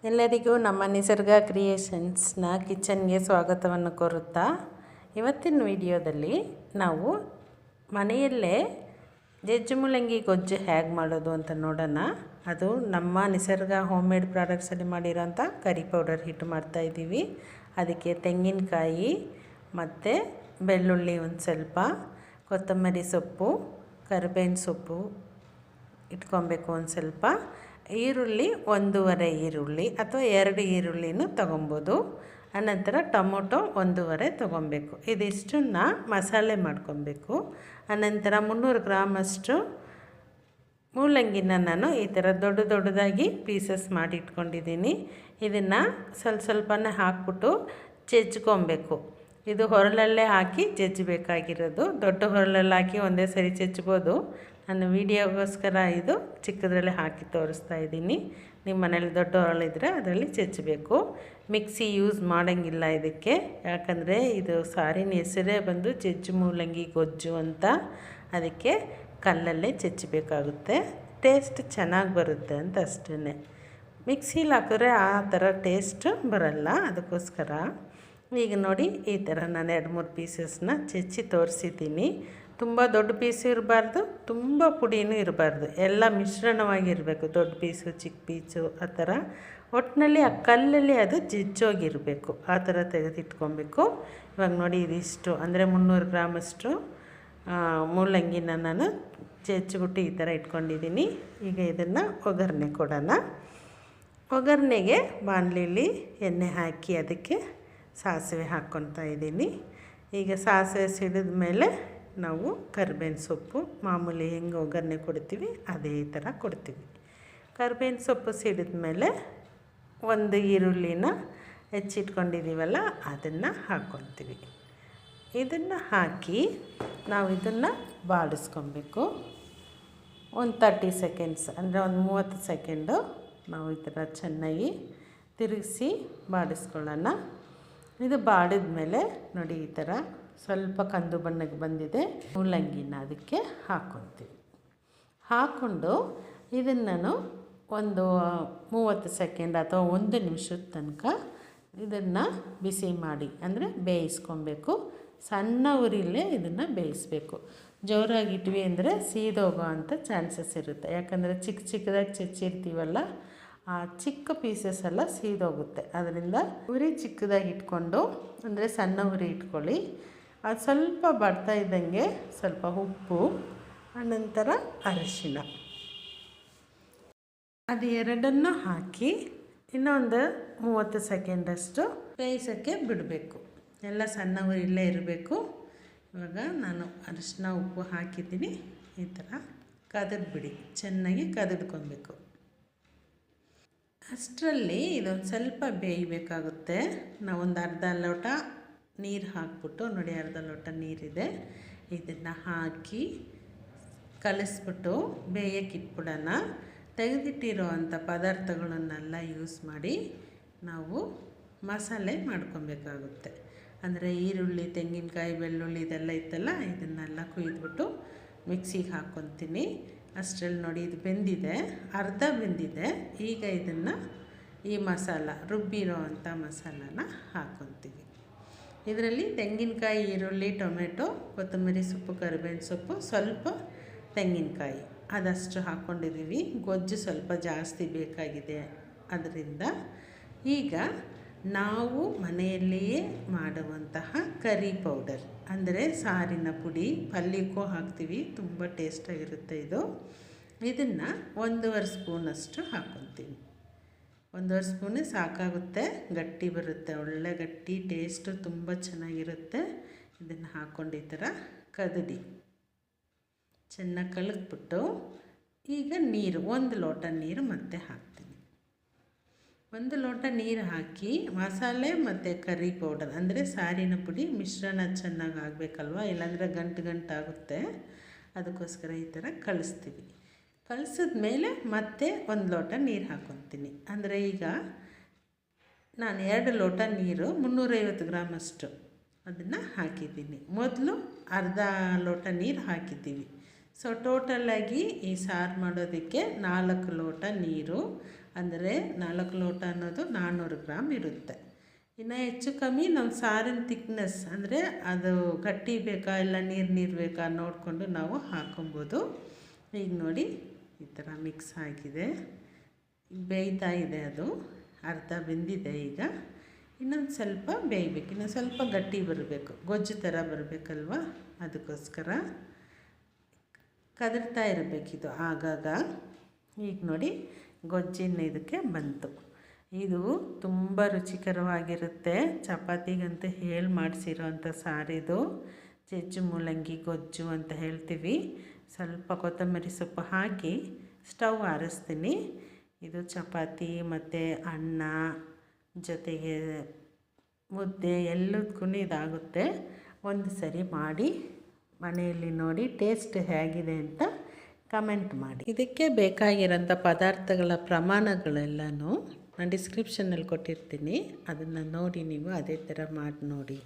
ಎಲ್ಲರಿಗೂ ನಮ್ಮ ನಿಸರ್ಗ ಕ್ರಿಯೇಷನ್ಸ್ನ ಕಿಚನ್ಗೆ ಸ್ವಾಗತವನ್ನು ಕೋರುತ್ತಾ ಇವತ್ತಿನ ವಿಡಿಯೋದಲ್ಲಿ ನಾವು ಮನೆಯಲ್ಲೇ ಜಜ್ಜು ಮೂಲಂಗಿ ಗೊಜ್ಜು ಹೇಗೆ ಮಾಡೋದು ಅಂತ ನೋಡೋಣ. ಅದು ನಮ್ಮ ನಿಸರ್ಗ ಹೋಮ್ ಮೇಡ್ ಪ್ರಾಡಕ್ಟ್ಸಲ್ಲಿ ಮಾಡಿರೋಂಥ ಕರಿ ಪೌಡರ್ ಹಿಟ್ಟು ಮಾಡ್ತಾಯಿದ್ದೀವಿ. ಅದಕ್ಕೆ ತೆಂಗಿನಕಾಯಿ ಮತ್ತು ಬೆಳ್ಳುಳ್ಳಿ ಒಂದು ಸ್ವಲ್ಪ, ಕೊತ್ತಂಬರಿ ಸೊಪ್ಪು, ಕರಿಬೇವಿನ ಸೊಪ್ಪು ಇಟ್ಕೊಬೇಕು ಒಂದು ಸ್ವಲ್ಪ, ಈರುಳ್ಳಿ 1.5 ಈರುಳ್ಳಿ ಅಥವಾ 2 ಈರುಳ್ಳಿನೂ ತೊಗೊಬೋದು. ಅನಂತರ ಟೊಮೊಟೊ 1.5 ತೊಗೊಬೇಕು. ಇದಿಷ್ಟನ್ನು ಮಸಾಲೆ ಮಾಡ್ಕೊಬೇಕು. ಅನಂತರ 300 ಗ್ರಾಮಷ್ಟು ಮೂಲಂಗಿನ ನಾನು ಈ ಥರ ದೊಡ್ಡದಾಗಿ ಪೀಸಸ್ ಮಾಡಿ ಇಟ್ಕೊಂಡಿದ್ದೀನಿ. ಇದನ್ನು ಸ್ವಲ್ಪನೇ ಹಾಕ್ಬಿಟ್ಟು ಜಜ್ಕೊಬೇಕು. ಇದು ಹೊರಳಲ್ಲೇ ಹಾಕಿ ಜಜ್ಜಬೇಕಾಗಿರೋದು. ದೊಡ್ಡ ಹೊರಳಲ್ಲಿ ಹಾಕಿ ಒಂದೇ ಸರಿ ಜಜ್ಬೋದು. ನಾನು ವೀಡಿಯೋಗೋಸ್ಕರ ಇದು ಚಿಕ್ಕದ್ರಲ್ಲೇ ಹಾಕಿ ತೋರಿಸ್ತಾ ಇದ್ದೀನಿ. ನಿಮ್ಮ ಮನೇಲಿ ದೊಡ್ಡ ಹೊರಳಿದ್ರೆ ಅದರಲ್ಲಿ ಜಜ್ಜಬೇಕು. ಮಿಕ್ಸಿ ಯೂಸ್ ಮಾಡೋಂಗಿಲ್ಲ ಇದಕ್ಕೆ, ಯಾಕಂದರೆ ಇದು ಸಾರಿನ ಹೆಸರೇ ಬಂದು ಜಜ್ಜು ಮೂಲಂಗಿ ಗೊಜ್ಜು ಅಂತ. ಅದಕ್ಕೆ ಕಲ್ಲಲ್ಲೇ ಜಜ್ಜಬೇಕಾಗುತ್ತೆ. ಟೇಸ್ಟ್ ಚೆನ್ನಾಗಿ ಬರುತ್ತೆ ಅಂತ ಅಷ್ಟೇ. ಮಿಕ್ಸಿಲಿ ಹಾಕಿದ್ರೆ ಆ ಥರ ಟೇಸ್ಟ್ ಬರಲ್ಲ. ಅದಕ್ಕೋಸ್ಕರ ಈಗ ನೋಡಿ ಈ ಥರ ನಾನು 2-3 ಪೀಸಸ್ನ ಜಜ್ಜಿ ತೋರಿಸಿದ್ದೀನಿ. ತುಂಬ ದೊಡ್ಡ ಪೀಸು ಇರಬಾರ್ದು, ತುಂಬ ಪುಡಿನೂ ಇರಬಾರ್ದು, ಎಲ್ಲ ಮಿಶ್ರಣವಾಗಿರಬೇಕು. ದೊಡ್ಡ ಪೀಸು ಚಿಕ್ಕ ಪೀಸು ಆ ಥರ ಒಟ್ಟಿನಲ್ಲಿ ಆ ಕಲ್ಲಲ್ಲಿ ಅದು ಜಜ್ಜೋಗಿರಬೇಕು. ಆ ಥರ ತೆಗೆದಿಟ್ಕೊಬೇಕು. ಇವಾಗ ನೋಡಿ ಇದಿಷ್ಟು ಅಂದರೆ 300 ಗ್ರಾಮಷ್ಟು ಮೂಲಂಗಿನ ನಾನು ಜಜ್ಜಿಬಿಟ್ಟು ಈ ಥರ ಇಟ್ಕೊಂಡಿದ್ದೀನಿ. ಈಗ ಇದನ್ನು ಒಗ್ಗರಣೆ ಕೊಡೋಣ. ಒಗ್ಗರಣೆಗೆ ಬಾಣಲಿಲಿ ಎಣ್ಣೆ ಹಾಕಿ ಅದಕ್ಕೆ ಸಾಸಿವೆ ಹಾಕ್ಕೊತಾ ಇದ್ದೀನಿ. ಈಗ ಸಾಸಿವೆ ಸಿಡಿದ ಮೇಲೆ ನಾವು ಕರಿಬೇವಿನ ಸೊಪ್ಪು ಮಾಮೂಲಿ ಹೆಂಗೆ ಒಗ್ಗರಣೆ ಕೊಡ್ತೀವಿ ಅದೇ ಥರ ಕೊಡ್ತೀವಿ. ಕರಿಬೇವಿನ ಸೊಪ್ಪು ಸಿಡಿದ ಮೇಲೆ 1 ಈರುಳ್ಳಿನ ಹೆಚ್ಚಿಟ್ಕೊಂಡಿದ್ದೀವಲ್ಲ ಅದನ್ನು ಹಾಕ್ಕೊತೀವಿ. ಇದನ್ನು ಹಾಕಿ ನಾವು ಇದನ್ನು ಬಾಡಿಸ್ಕೊಬೇಕು. ಒಂದು 30 ಸೆಕೆಂಡ್ಸ್ ಅಂದರೆ ಒಂದು 30 ಸೆಕೆಂಡು ನಾವು ಈ ಥರ ಚೆನ್ನಾಗಿ ತಿರುಗಿಸಿ ಬಾಡಿಸ್ಕೊಳ್ಳೋಣ. ಇದು ಬಾಡಿದ ಮೇಲೆ ನೋಡಿ ಈ ಥರ ಸ್ವಲ್ಪ ಕಂದು ಬಣ್ಣಕ್ಕೆ ಬಂದಿದೆ. ಮೂಲಂಗಿನ ಅದಕ್ಕೆ ಹಾಕ್ಕೊತೀವಿ. ಹಾಕ್ಕೊಂಡು ಇದನ್ನು ನಾನು ಒಂದು 30 ಸೆಕೆಂಡ್ ಅಥವಾ 1 ನಿಮಿಷದ ತನಕ ಇದನ್ನು ಬಿಸಿ ಮಾಡಿ ಅಂದರೆ ಬೇಯಿಸ್ಕೊಬೇಕು. ಸಣ್ಣ ಉರಿಲೇ ಇದನ್ನು ಬೇಯಿಸಬೇಕು. ಜೋರಾಗಿಟ್ವಿ ಅಂದರೆ ಸೀದೋಗೋ ಅಂಥ ಚಾನ್ಸಸ್ ಇರುತ್ತೆ. ಯಾಕಂದರೆ ಚಿಕ್ಕದಾಗಿ ಚಚ್ಚಿರ್ತೀವಲ್ಲ, ಆ ಚಿಕ್ಕ ಪೀಸಸ್ ಎಲ್ಲ ಸೀದೋಗುತ್ತೆ. ಅದರಿಂದ ಉರಿ ಚಿಕ್ಕದಾಗಿ ಇಟ್ಕೊಂಡು ಅಂದರೆ ಸಣ್ಣ ಉರಿ ಇಟ್ಕೊಳ್ಳಿ. ಅದು ಸ್ವಲ್ಪ ಬರ್ತಾ ಇದ್ದಂಗೆ ಸ್ವಲ್ಪ ಉಪ್ಪು, ಅನಂತರ ಅರಿಶಿಣ, ಅದು ಎರಡನ್ನು ಹಾಕಿ ಇನ್ನೊಂದು 30 ಸೆಕೆಂಡಷ್ಟು ಬೇಯಿಸೋಕ್ಕೆ ಬಿಡಬೇಕು. ಎಲ್ಲ ಸಣ್ಣ ಉರಿಯಲ್ಲೇ ಇರಬೇಕು. ಇವಾಗ ನಾನು ಅರಿಶಿಣ ಉಪ್ಪು ಹಾಕಿದ್ದೀನಿ. ಈ ಥರ ಕದಡ್ಬಿಡಿ, ಚೆನ್ನಾಗಿ ಕದಡ್ಕೊಬೇಕು. ಅಷ್ಟರಲ್ಲಿ ಇದೊಂದು ಸ್ವಲ್ಪ ಬೇಯಬೇಕಾಗುತ್ತೆ. ನಾವೊಂದು ಅರ್ಧ ಲೋಟ ನೀರು ಹಾಕ್ಬಿಟ್ಟು ನೋಡಿ, ಅರ್ಧ ಲೋಟ ನೀರಿದೆ, ಇದನ್ನು ಹಾಕಿ ಕಲಿಸ್ಬಿಟ್ಟು ಬೇಯಕ್ಕೆ ಇಟ್ಬಿಡೋಣ. ತೆಗೆದಿಟ್ಟಿರೋ ಅಂಥ ಪದಾರ್ಥಗಳನ್ನೆಲ್ಲ ಯೂಸ್ ಮಾಡಿ ನಾವು ಮಸಾಲೆ ಮಾಡ್ಕೊಬೇಕಾಗುತ್ತೆ. ಅಂದರೆ ಈರುಳ್ಳಿ, ತೆಂಗಿನಕಾಯಿ, ಬೆಳ್ಳುಳ್ಳಿ ಇದೆಲ್ಲ ಇತ್ತಲ್ಲ, ಇದನ್ನೆಲ್ಲ ಕುಯ್ದುಬಿಟ್ಟು ಮಿಕ್ಸಿಗೆ ಹಾಕ್ಕೊತೀನಿ. ಅಷ್ಟರಲ್ಲಿ ನೋಡಿ ಇದು ಬೆಂದಿದೆ, ಅರ್ಧ ಬೆಂದಿದೆ. ಈಗ ಇದನ್ನು ಈ ಮಸಾಲ ರುಬ್ಬಿರೋ ಅಂಥ ಮಸಾಲನ ಹಾಕ್ಕೊತೀವಿ. ಇದರಲ್ಲಿ ತೆಂಗಿನಕಾಯಿ, ಈರುಳ್ಳಿ, ಟೊಮೆಟೊ, ಕೊತ್ತಂಬರಿ ಸೊಪ್ಪು, ಕರಿಬೇವಿನ ಸೊಪ್ಪು, ಸ್ವಲ್ಪ ತೆಂಗಿನಕಾಯಿ ಅದಷ್ಟು ಹಾಕ್ಕೊಂಡಿದ್ದೀವಿ. ಗೊಜ್ಜು ಸ್ವಲ್ಪ ಜಾಸ್ತಿ ಬೇಕಾಗಿದೆ ಅದರಿಂದ. ಈಗ ನಾವು ಮನೆಯಲ್ಲಿಯೇ ಮಾಡುವಂತಹ ಕರಿ ಪೌಡರ್ ಅಂದರೆ ಸಾರಿನ ಪುಡಿ, ಪಲ್ಯಕ್ಕೂ ಹಾಕ್ತೀವಿ, ತುಂಬ ಟೇಸ್ಟಾಗಿರುತ್ತೆ ಇದು. ಇದನ್ನು 1.5 ಸ್ಪೂನಷ್ಟು ಹಾಕ್ಕೊತೀವಿ. 1.5 ಸ್ಪೂನೇ ಸಾಕಾಗುತ್ತೆ. ಗಟ್ಟಿ ಬರುತ್ತೆ, ಒಳ್ಳೆ ಗಟ್ಟಿ ಟೇಸ್ಟು ತುಂಬ ಚೆನ್ನಾಗಿರುತ್ತೆ. ಇದನ್ನು ಹಾಕ್ಕೊಂಡು ಈ ಥರ ಕದಡಿ ಚೆನ್ನಾಗಿ ಕಲಕ್ಬಿಟ್ಟು ಈಗ ನೀರು 1 ಲೋಟ ನೀರು ಮತ್ತೆ ಹಾಕ್ತೀನಿ. 1 ಲೋಟ ನೀರು ಹಾಕಿ ಮಸಾಲೆ ಮತ್ತು ಕರಿ ಪೌಡರ್ ಅಂದರೆ ಸಾರಿನ ಪುಡಿ ಮಿಶ್ರಣ ಚೆನ್ನಾಗಿ ಆಗಬೇಕಲ್ವ, ಇಲ್ಲಾಂದರೆ ಗಂಟಾಗುತ್ತೆ. ಅದಕ್ಕೋಸ್ಕರ ಈ ಥರ ಕಲಿಸ್ತೀವಿ. ಕಲಿಸಿದ ಮೇಲೆ ಮತ್ತೆ 1 ಲೋಟ ನೀರು ಹಾಕ್ಕೊತೀನಿ. ಅಂದರೆ ಈಗ ನಾನು 2 ಲೋಟ ನೀರು 350 ಗ್ರಾಮಷ್ಟು ಅದನ್ನು ಹಾಕಿದ್ದೀನಿ. ಮೊದಲು ಅರ್ಧ ಲೋಟ ನೀರು ಹಾಕಿದ್ದೀವಿ. ಸೊ ಟೋಟಲಾಗಿ ಈ ಸಾರು ಮಾಡೋದಕ್ಕೆ 4 ಲೋಟ ನೀರು, ಅಂದರೆ 4 ಲೋಟ ಅನ್ನೋದು 400 ಗ್ರಾಮ್ ಇರುತ್ತೆ. ಇನ್ನು ಹೆಚ್ಚು ಕಮ್ಮಿ ನಮ್ಮ ಸಾರಿನ ತಿಕ್ನೆಸ್ ಅಂದರೆ ಅದು ಗಟ್ಟಿ ಬೇಕಾ ಇಲ್ಲ ನೀರು ಬೇಕಾ ನೋಡಿಕೊಂಡು ನಾವು ಹಾಕೊಬೋದು. ಈಗ ನೋಡಿ ಈ ಥರ ಮಿಕ್ಸ್ ಆಗಿದೆ, ಬೇಯ್ತಾ ಇದೆ, ಅದು ಅರ್ಧ ಬೆಂದಿದೆ. ಈಗ ಇನ್ನೊಂದು ಸ್ವಲ್ಪ ಬೇಯಬೇಕು, ಇನ್ನೊಂದು ಸ್ವಲ್ಪ ಗಟ್ಟಿ ಬರಬೇಕು, ಗೊಜ್ಜು ಥರ ಬರಬೇಕಲ್ವ, ಅದಕ್ಕೋಸ್ಕರ ಕದರ್ತಾ ಇರಬೇಕಿದು ಆಗಾಗ. ಈಗ ನೋಡಿ ಗೊಜ್ಜಿನ ಇದಕ್ಕೆ ಬಂತು. ಇದು ತುಂಬ ರುಚಿಕರವಾಗಿರುತ್ತೆ. ಚಪಾತಿಗಂತೂ ಹೇಳಿ ಮಾಡಿಸಿರೋ ಅಂಥ ಸಾರಿದು ಜಜ್ಜು ಮೂಲಂಗಿ ಗೊಜ್ಜು ಅಂತ ಹೇಳ್ತೀವಿ. ಸ್ವಲ್ಪ ಕೊತ್ತಂಬರಿ ಸೊಪ್ಪು ಹಾಕಿ ಸ್ಟವ್ ಆರಿಸ್ತೀನಿ. ಇದು ಚಪಾತಿ ಮತ್ತು ಅನ್ನ ಜೊತೆಗೆ ಮುದ್ದೆ ಎಲ್ಲದಕ್ಕೂ ಇದಾಗುತ್ತೆ. ಒಂದು ಸರಿ ಮಾಡಿ ಮನೆಯಲ್ಲಿ ನೋಡಿ ಟೇಸ್ಟ್ ಹೇಗಿದೆ ಅಂತ ಕಮೆಂಟ್ ಮಾಡಿ. ಇದಕ್ಕೆ ಬೇಕಾಗಿರೋಂಥ ಪದಾರ್ಥಗಳ ಪ್ರಮಾಣಗಳೆಲ್ಲನೂ ನಾನು ಡಿಸ್ಕ್ರಿಪ್ಷನ್ನಲ್ಲಿ ಕೊಟ್ಟಿರ್ತೀನಿ, ಅದನ್ನು ನೋಡಿ ನೀವು ಅದೇ ಥರ ಮಾಡಿ ನೋಡಿ.